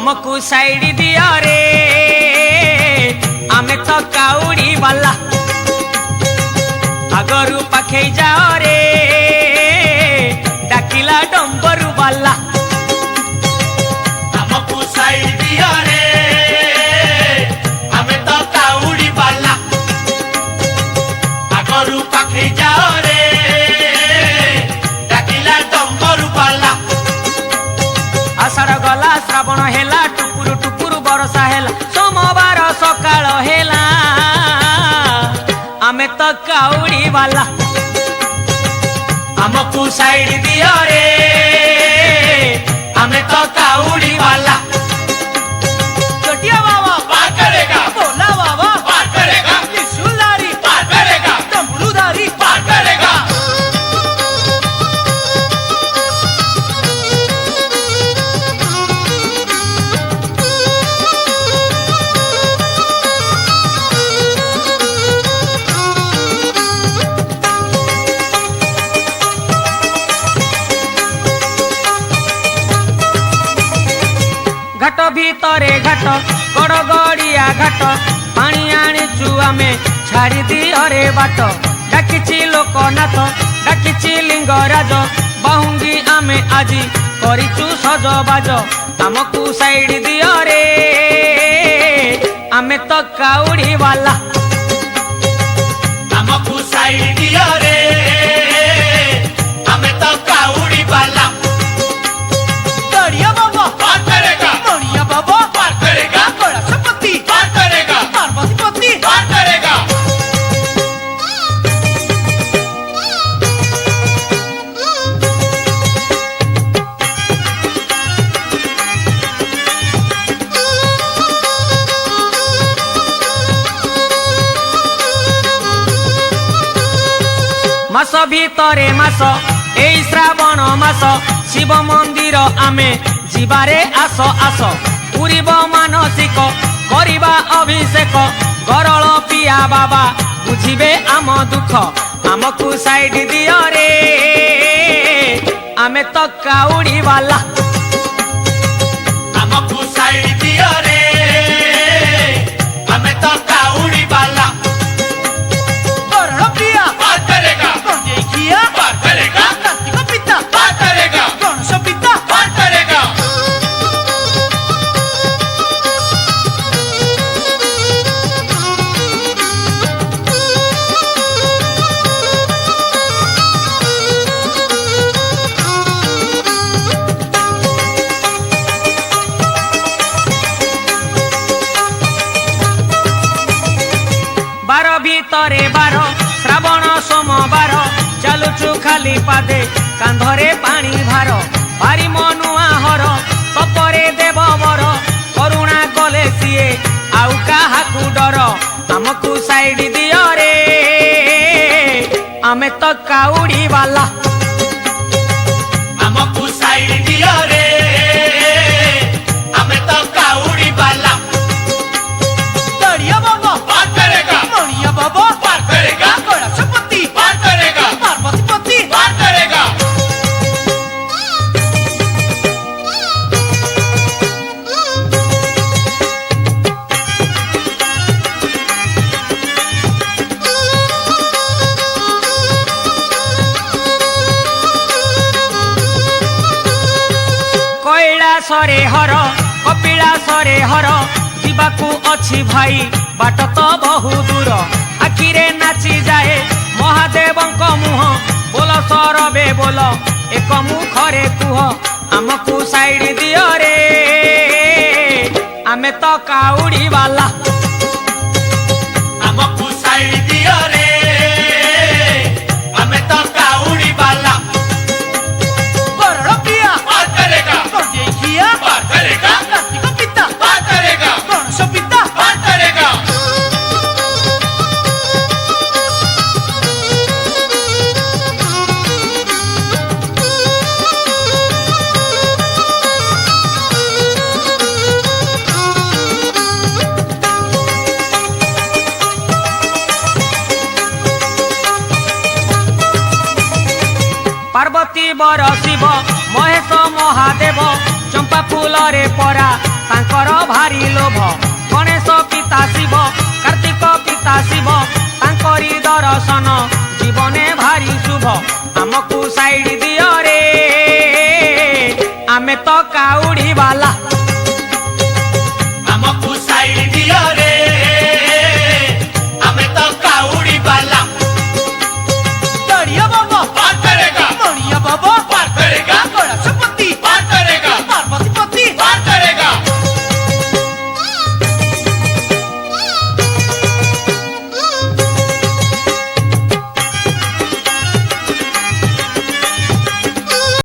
आमको साइड दिया रे आमे तो काउड़ी वाला आगरू पाखे जाओ रे डाकिला डंबरू वाला आमको साइड दिया रे आमे तो काउड़ी वाला आगरू पाखे जाओ रे डाकिला डंबरू वाला आषाढ़ गला श्रावण हेला टुकुरु टुकुरु बरसा हेला सोमवार सकाळ हेला आमे तो काउड़ी वाला आमको साइड दिया रे आमे तो काउड़ी वाला चटिया बाबा पार करेगा भोला बाबा पार करेगा त्रिशूलधारी पार करेगा डमरूधारी पार करेगा घाट भीतरे घाट गड़गड़िया घाट पानी आनीचु आमे छाड़ी दियो रे बाट डाकिची लोकनाथ डाकिची लिंगराज बाहुंगी आमे आजी करिचु सजबाज आमको साइड दियो रे आमे तो काउड़ी वाला आमको साइड दिया रे आमे तो काउड़ी वाला दरिया बाबा पार करेगा मणिया बाबा पार करेगा कैलाशपति पार करेगा पार्वतीपति पार करेगा मास भीतरे मास एई श्रावण मास शिव मंदिर आमे जीवारे आस आस पूरीब मानसिक करिबा अभिषेक गरल पिया बाबा बुझिबे आम दुख आमको साइड दियो रे आमे तो काउड़ी वाला आमको साइड दिया रे आमे तो काउड़ी वाला गरल पिया पार करेगा गंजेखिया पार करेगा कार्तिक पिता पार करेगा गणेश पिता पार करेगा बार भीतरे बार श्रावण सोमवार चालुचु खाली पादे कांधरे पानी भार भारी मनुआ हर तपरे देव वर करुणा कले सीए आउ काहाकू डर आमको साइड दियो रे आमे तो काउड़ी वाला आमको साइड दिया रे आमे तो काउड़ी वाला दरिया बाबा पार करेगा मणिया बाबा पार करेगा कैलाशपति पार करेगा पार्वतीपति पार करेगा कैलासरे हर कपिलासरे हर जीवाकू अछि भाई बाट तो बहु दूर आखिरे नाची जाए महादेवंक मुह बोल सरबे बोल एक मुखरे कुह आमको साइड दियो रे आमे तो काउड़ी वाला आमको साइड दिया रे आमे तो काउड़ी वाला गरल पिया पार करेगा गंजेखिया पार करेगा कार्तिक पिता पार करेगा गणेश पिता पार करेगा पार्वती बर शिव महेश महादेव चंपा फूल रे परा तांकर भारी लोभ गणेश पिता शिव कार्तिक पिता शिव तांकरी दर्शन जीवने भारी शुभ आमको साइड दियो रे आमे तो